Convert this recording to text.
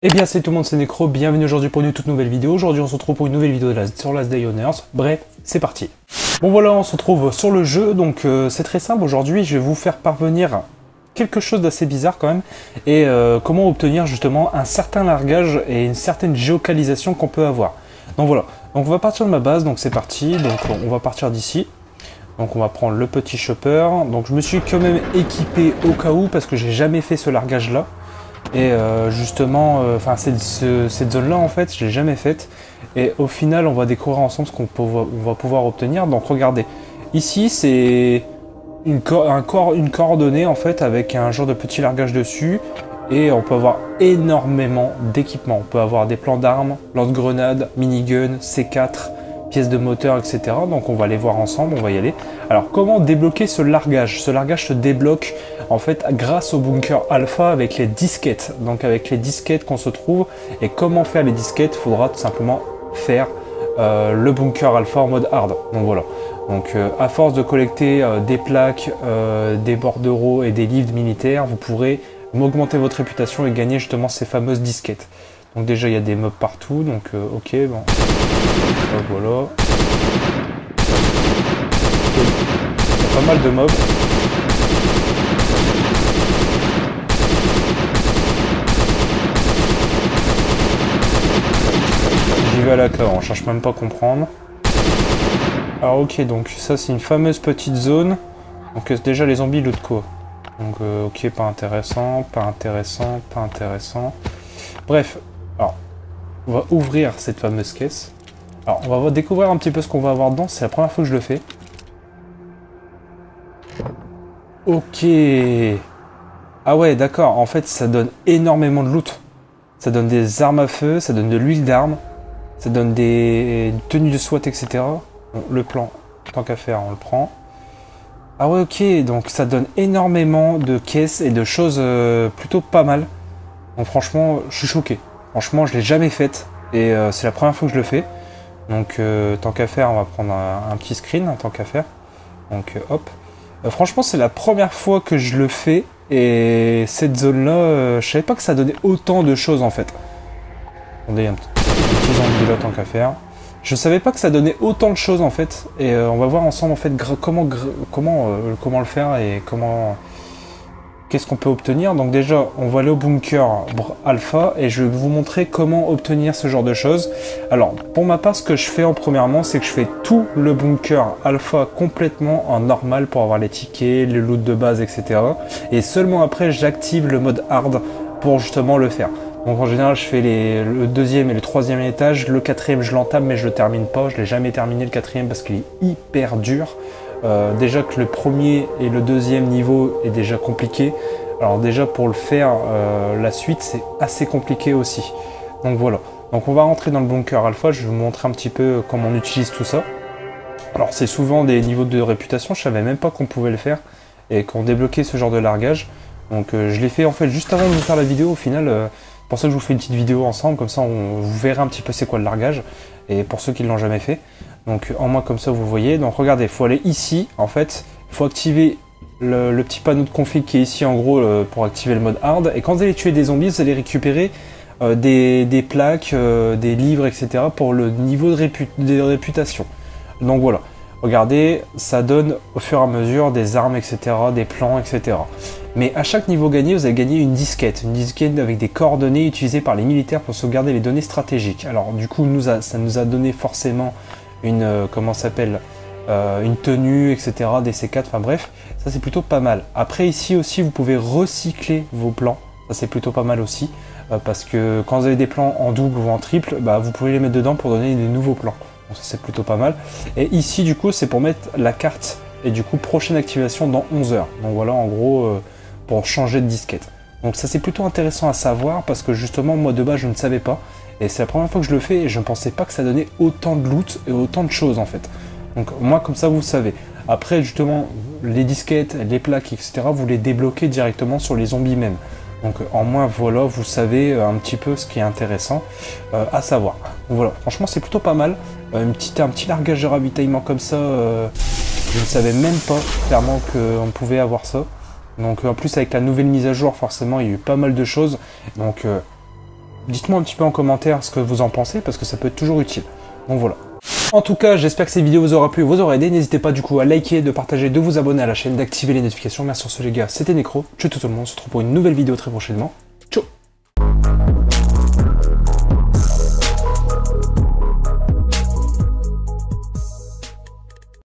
Eh bien salut tout le monde, c'est Necro, bienvenue aujourd'hui pour une toute nouvelle vidéo. Aujourd'hui on se retrouve pour une nouvelle vidéo sur Last Day on Earth. Bref, c'est parti. Bon voilà, on se retrouve sur le jeu, donc c'est très simple. Aujourd'hui je vais vous faire parvenir quelque chose d'assez bizarre quand même. Et comment obtenir justement un certain largage et une certaine géocalisation qu'on peut avoir. Donc voilà, donc on va partir de ma base, donc c'est parti. Donc on va partir d'ici. Donc on va prendre le petit chopper. Donc je me suis quand même équipé au cas où parce que j'ai jamais fait ce largage là. Et justement, cette zone-là, en fait, je l'ai jamais faite. Et au final, on va découvrir ensemble ce qu'on va pouvoir obtenir. Donc regardez, ici c'est une coordonnée en fait avec un genre de petit largage dessus. Et on peut avoir énormément d'équipements. On peut avoir des plans d'armes, lance-grenades, minigun, C4, pièces de moteur, etc. Donc on va les voir ensemble, on va y aller. Alors comment débloquer ce largage? Ce largage se débloque en fait grâce au bunker alpha avec les disquettes. Donc avec les disquettes qu'on se trouve. Et comment faire les disquettes? Il faudra tout simplement faire le bunker alpha en mode hard. Donc voilà. Donc à force de collecter des plaques, des bordereaux et des livres militaires, vous pourrez augmenter votre réputation et gagner justement ces fameuses disquettes. Donc déjà il y a des mobs partout, donc ok, bon. Donc, voilà. Il y a pas mal de mobs. J'y vais à la cave, on cherche même pas à comprendre. Alors ok, donc ça c'est une fameuse petite zone. Donc déjà les zombies l'autre quoi. Donc ok, pas intéressant, pas intéressant, pas intéressant. Bref, alors on va ouvrir cette fameuse caisse. Alors on va découvrir un petit peu ce qu'on va avoir dedans, c'est la première fois que je le fais. Ok. Ah ouais, d'accord, en fait ça donne énormément de loot. Ça donne des armes à feu, ça donne de l'huile d'arme, ça donne des tenues de SWAT, etc. Bon, le plan, tant qu'à faire, on le prend. Ah ouais, ok, donc ça donne énormément de caisses et de choses plutôt pas mal. Donc franchement, je suis choqué. Franchement, je l'ai jamais faite et c'est la première fois que je le fais. Donc tant qu'à faire, on va prendre un petit screen, tant qu'à faire. Donc hop. Franchement, c'est la première fois que je le fais et cette zone-là, je savais pas que ça donnait autant de choses en fait. Attendez, un petit zombie là, tant qu'à faire. Je savais pas que ça donnait autant de choses en fait, et on va voir ensemble en fait comment le faire et qu'est-ce qu'on peut obtenir. Donc déjà, on va aller au bunker alpha et je vais vous montrer comment obtenir ce genre de choses. Alors, pour ma part, ce que je fais en premièrement, c'est que je fais tout le bunker alpha complètement en normal pour avoir les tickets, les loot de base, etc. Et seulement après, j'active le mode hard pour justement le faire. Donc en général je fais le deuxième et le troisième étage, le quatrième je l'entame mais je le termine pas, je l'ai jamais terminé le quatrième parce qu'il est hyper dur. Déjà que le premier et le deuxième niveau est déjà compliqué, alors déjà pour le faire la suite c'est assez compliqué aussi. Donc voilà, donc on va rentrer dans le bunker alpha, je vais vous montrer un petit peu comment on utilise tout ça. Alors c'est souvent des niveaux de réputation, je savais même pas qu'on pouvait le faire et qu'on débloquait ce genre de largage. Donc je l'ai fait en fait juste avant de vous faire la vidéo au final. Pour ça que je vous fais une petite vidéo ensemble, comme ça vous verrez un petit peu c'est quoi le largage, et pour ceux qui ne l'ont jamais fait. Donc en moins comme ça vous voyez, donc regardez, il faut aller ici, en fait, il faut activer le petit panneau de config qui est ici en gros pour activer le mode hard, et quand vous allez tuer des zombies, vous allez récupérer des plaques, des livres, etc. pour le niveau de réputation. Donc voilà. Regardez, ça donne au fur et à mesure des armes, etc., des plans, etc. Mais à chaque niveau gagné, vous allez gagner une disquette avec des coordonnées utilisées par les militaires pour sauvegarder les données stratégiques. Alors du coup, ça nous a donné forcément une, une tenue, etc., des C4, enfin bref, ça c'est plutôt pas mal. Après ici aussi, vous pouvez recycler vos plans, ça c'est plutôt pas mal aussi, parce que quand vous avez des plans en double ou en triple, bah, vous pouvez les mettre dedans pour donner des nouveaux plans. Donc ça c'est plutôt pas mal. Et ici du coup c'est pour mettre la carte et du coup prochaine activation dans 11 heures. Donc voilà en gros pour changer de disquette. Donc ça c'est plutôt intéressant à savoir parce que justement moi de base je ne savais pas. Et c'est la première fois que je le fais et je ne pensais pas que ça donnait autant de loot et autant de choses en fait. Donc moi comme ça vous le savez. Après justement les disquettes, les plaques etc. vous les débloquez directement sur les zombies même. Donc en moins voilà, vous savez un petit peu ce qui est intéressant à savoir. Donc voilà, franchement c'est plutôt pas mal. Un petit largage de ravitaillement comme ça, je ne savais même pas clairement qu'on pouvait avoir ça. Donc en plus avec la nouvelle mise à jour forcément il y a eu pas mal de choses. Donc Dites-moi un petit peu en commentaire ce que vous en pensez, parce que ça peut être toujours utile. Donc voilà. En tout cas, j'espère que cette vidéo vous aura plu, vous aura aidé. N'hésitez pas du coup à liker, de partager, de vous abonner à la chaîne, d'activer les notifications. Merci sur ce les gars, c'était Necro. Ciao tout le monde, on se retrouve pour une nouvelle vidéo très prochainement.